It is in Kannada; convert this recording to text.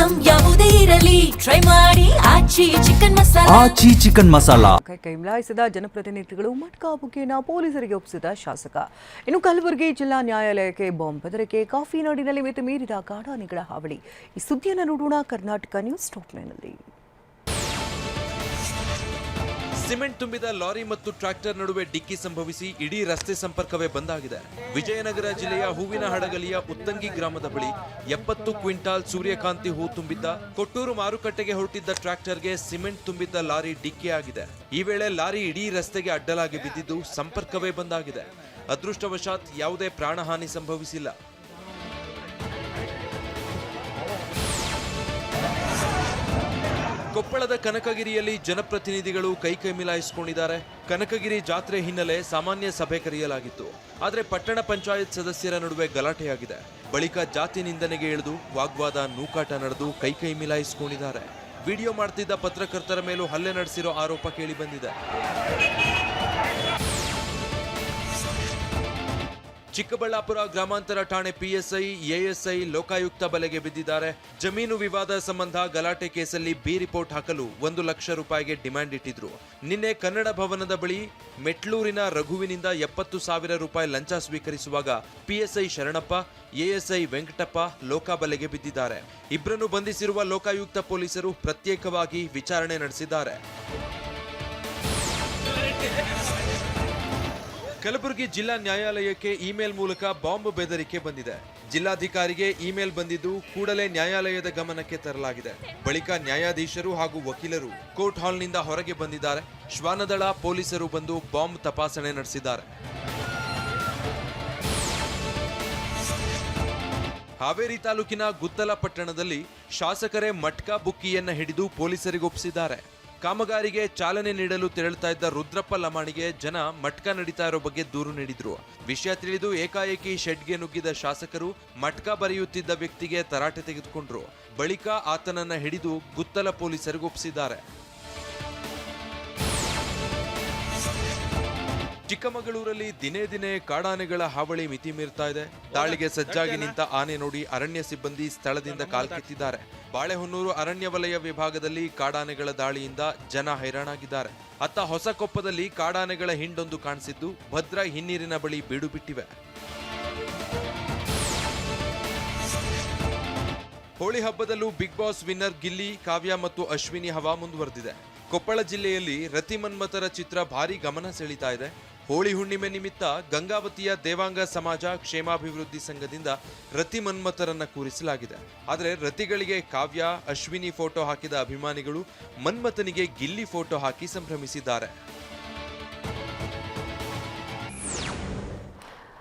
ಐಟಂ ಯಾವುದೇ ಇರಲಿ ಟ್ರೈ ಮಾಡಿ ಆಚಿ ಚಿಕನ್ ಮಸಾಲಾ. ಆಚಿ ಚಿಕನ್ ಮಸಾಲಾ. ಕೈ ಮಿಲಾಯಿಸಿದ ಜನಪ್ರತಿನಿಧಿಗಳು ಮಟ್ಕಾ ಬುಕ್ಕಿಯನ್ನು ಪೊಲೀಸರಿಗೆ ಒಪ್ಪಿಸಿದ ಶಾಸಕ. ಇನ್ನು ಕಲಬುರಗಿ ಜಿಲ್ಲಾ ನ್ಯಾಯಾಲಯಕ್ಕೆ ಬಾಂಬ್ ಬೆದರಿಕೆ, ಕಾಫಿ ನಾಡಿನಲ್ಲಿ ಮಿತಿ ಮೀರಿದ ಕಾಡಾನೆಗಳ ಹಾವಳಿ. ಈ ಸುದ್ದಿಯನ್ನು ನೋಡೋಣ ಕರ್ನಾಟಕ ನ್ಯೂಸ್ ಟಾಪ್ಲೈನ್ನಲ್ಲಿ. ಸಿಮೆಂಟ್ ತುಂಬಿದ ಲಾರಿ ಮತ್ತು ಟ್ರ್ಯಾಕ್ಟರ್ ನಡುವೆ ಡಿಕ್ಕಿ ಸಂಭವಿಸಿ ಇಡೀ ರಸ್ತೆ ಸಂಪರ್ಕವೇ ಬಂದಾಗಿದೆ. ವಿಜಯನಗರ ಜಿಲ್ಲೆಯ ಹೂವಿನ ಹಡಗಲಿಯ ಉತ್ತಂಗಿ ಗ್ರಾಮದ ಬಳಿ 70 ಕ್ವಿಂಟಾಲ್ ಸೂರ್ಯಕಾಂತಿ ಹೂ ತುಂಬಿದ್ದ ಕೊಟ್ಟೂರು ಮಾರುಕಟ್ಟೆಗೆ ಹೊರಟಿದ್ದ ಟ್ರ್ಯಾಕ್ಟರ್ಗೆ ಸಿಮೆಂಟ್ ತುಂಬಿದ್ದ ಲಾರಿ ಡಿಕ್ಕಿಯಾಗಿದೆ. ಈ ವೇಳೆ ಲಾರಿ ಇಡೀ ರಸ್ತೆಗೆ ಅಡ್ಡಲಾಗಿ ಬಿದ್ದಿದ್ದು ಸಂಪರ್ಕವೇ ಬಂದಾಗಿದೆ. ಅದೃಷ್ಟವಶಾತ್ ಯಾವುದೇ ಪ್ರಾಣಹಾನಿ ಸಂಭವಿಸಿಲ್ಲ. ಕೊಪ್ಪಳದ ಕನಕಗಿರಿಯಲ್ಲಿ ಜನಪ್ರತಿನಿಧಿಗಳು ಕೈ ಮಿಲಾಯಿಸಿಕೊಂಡಿದ್ದಾರೆ. ಕನಕಗಿರಿ ಜಾತ್ರೆ ಹಿನ್ನೆಲೆ ಸಾಮಾನ್ಯ ಸಭೆ ಕರೆಯಲಾಗಿತ್ತು. ಆದರೆ ಪಟ್ಟಣ ಪಂಚಾಯತ್ ಸದಸ್ಯರ ನಡುವೆ ಗಲಾಟೆಯಾಗಿದೆ. ಬಳಿಕ ಜಾತಿ ನಿಂದನೆಗೆ ಇಳಿದು ವಾಗ್ವಾದ, ನೂಕಾಟ ನಡೆದು ಕೈ ಮಿಲಾಯಿಸಿಕೊಂಡಿದ್ದಾರೆ. ವಿಡಿಯೋ ಮಾಡ್ತಿದ್ದ ಪತ್ರಕರ್ತರ ಮೇಲೂ ಹಲ್ಲೆ ನಡೆಸಿರೋ ಆರೋಪ ಕೇಳಿಬಂದಿದೆ. ಚಿಕ್ಕಬಳ್ಳಾಪುರ ಗ್ರಾಮಾಂತರ ಠಾಣೆ ಪಿಎಸ್ಐ, ಎಎಸ್ಐ, ಲೋಕಾಯುಕ್ತ ಬಲೆಗೆ ಬಿದ್ದಿದ್ದಾರೆ. ಜಮೀನು ವಿವಾದ ಸಂಬಂಧ ಗಲಾಟೆ ಕೇಸಲ್ಲಿ ಬಿ ರಿಪೋರ್ಟ್ ಹಾಕಲು 1 ಲಕ್ಷ ರೂಪಾಯಿಗೆ ಡಿಮ್ಯಾಂಡ್ ಇಟ್ಟಿದ್ರು. ನಿನ್ನೆ ಕನ್ನಡ ಭವನದ ಬಳಿ ಮೆಟ್ಲೂರಿನ ರಘುವಿನಿಂದ 70,000 ರೂಪಾಯಿ ಲಂಚ ಸ್ವೀಕರಿಸುವಾಗ ಪಿಎಸ್ಐ ಶರಣಪ್ಪ, ಎಎಸ್ಐ ವೆಂಕಟಪ್ಪ ಲೋಕ ಬಲೆಗೆ ಬಿದ್ದಿದ್ದಾರೆ. ಇಬ್ಬರನ್ನು ಬಂಧಿಸಿರುವ ಲೋಕಾಯುಕ್ತ ಪೊಲೀಸರು ಪ್ರತ್ಯೇಕವಾಗಿ ವಿಚಾರಣೆ ನಡೆಸಿದ್ದಾರೆ. ಕಲಬುರಗಿ ಜಿಲ್ಲಾ ನ್ಯಾಯಾಲಯಕ್ಕೆ ಇಮೇಲ್ ಮೂಲಕ ಬಾಂಬ್ ಬೆದರಿಕೆ ಬಂದಿದೆ. ಜಿಲ್ಲಾಧಿಕಾರಿಗೆ ಇಮೇಲ್ ಬಂದಿದ್ದು ಕೂಡಲೇ ನ್ಯಾಯಾಲಯದ ಗಮನಕ್ಕೆ ತರಲಾಗಿದೆ. ಬಳಿಕ ನ್ಯಾಯಾಧೀಶರು ಹಾಗೂ ವಕೀಲರು ಕೋರ್ಟ್ ಹಾಲ್ನಿಂದ ಹೊರಗೆ ಬಂದಿದ್ದಾರೆ. ಶ್ವಾನದಳ ಪೊಲೀಸರು ಬಂದು ಬಾಂಬ್ ತಪಾಸಣೆ ನಡೆಸಿದ್ದಾರೆ. ಹಾವೇರಿ ತಾಲೂಕಿನ ಗುತ್ತಲ ಪಟ್ಟಣದಲ್ಲಿ ಶಾಸಕರೇ ಮಟ್ಕಾ ಬುಕ್ಕಿಯನ್ನ ಹಿಡಿದು ಪೊಲೀಸರಿಗೆ ಒಪ್ಪಿಸಿದ್ದಾರೆ. ಕಾಮಗಾರಿಗೆ ಚಾಲನೆ ನೀಡಲು ತೆರಳುತ್ತಾ ಇದ್ದ ರುದ್ರಪ್ಪ ಲಮಾಣಿಗೆ ಜನ ಮಟ್ಕಾ ನಡೀತಾ ಇರೋ ಬಗ್ಗೆ ದೂರು ನೀಡಿದ್ರು. ವಿಷಯ ತಿಳಿದು ಏಕಾಏಕಿ ಶೆಡ್ಗೆ ನುಗ್ಗಿದ ಶಾಸಕರು ಮಟ್ಕಾ ಬರೆಯುತ್ತಿದ್ದ ವ್ಯಕ್ತಿಗೆ ತರಾಟೆ ತೆಗೆದುಕೊಂಡ್ರು. ಬಳಿಕ ಆತನನ್ನ ಹಿಡಿದು ಗುತ್ತಲ ಪೊಲೀಸರಿಗೆ ಒಪ್ಪಿಸಿದ್ದಾರೆ. ಚಿಕ್ಕಮಗಳೂರಲ್ಲಿ ದಿನೇ ದಿನೇ ಕಾಡಾನೆಗಳ ಹಾವಳಿ ಮಿತಿ ಮೀರ್ತಾ ಇದೆ. ದಾಳಿಗೆ ಸಜ್ಜಾಗಿ ನಿಂತ ಆನೆ ನೋಡಿ ಅರಣ್ಯ ಸಿಬ್ಬಂದಿ ಸ್ಥಳದಿಂದ ಕಾಲ್ಕಿತ್ತಿದ್ದಾರೆ. ಬಾಳೆಹೊನ್ನೂರು ಅರಣ್ಯ ವಲಯ ವಿಭಾಗದಲ್ಲಿ ಕಾಡಾನೆಗಳ ದಾಳಿಯಿಂದ ಜನ ಹೈರಾಣಾಗಿದ್ದಾರೆ. ಅತ್ತ ಹೊಸಕೊಪ್ಪದಲ್ಲಿ ಕಾಡಾನೆಗಳ ಹಿಂಡೊಂದು ಕಾಣಿಸಿದ್ದು ಭದ್ರಾ ಹಿನ್ನೀರಿನ ಬಳಿ ಬೀಡು ಬಿಟ್ಟಿವೆ. ಹೋಳಿ ಹಬ್ಬದಲ್ಲೂ Bigg Boss winner Gilli, Kavya ಮತ್ತು ಅಶ್ವಿನಿ ಹವಾ ಮುಂದುವರೆದಿದೆ. ಕೊಪ್ಪಳ ಜಿಲ್ಲೆಯಲ್ಲಿ ರತಿ ಮನ್ಮಥರ ಚಿತ್ರ ಭಾರಿ ಗಮನ ಸೆಳೀತಾ ಇದೆ. ಹೋಳಿ ಹುಣ್ಣಿಮೆ ನಿಮಿತ್ತ ಗಂಗಾವತಿಯ ದೇವಾಂಗ ಸಮಾಜ ಕ್ಷೇಮಾಭಿವೃದ್ಧಿ ಸಂಘದಿಂದ ರತಿ ಮನ್ಮಥರನ್ನ ಕೂರಿಸಲಾಗಿದೆ. ಆದರೆ ರತಿಗಳಿಗೆ ಕಾವ್ಯ, ಅಶ್ವಿನಿ ಫೋಟೋ ಹಾಕಿದ ಅಭಿಮಾನಿಗಳು ಮನ್ಮಥನಿಗೆ ಗಿಲ್ಲಿ ಫೋಟೋ ಹಾಕಿ ಸಂಭ್ರಮಿಸಿದ್ದಾರೆ.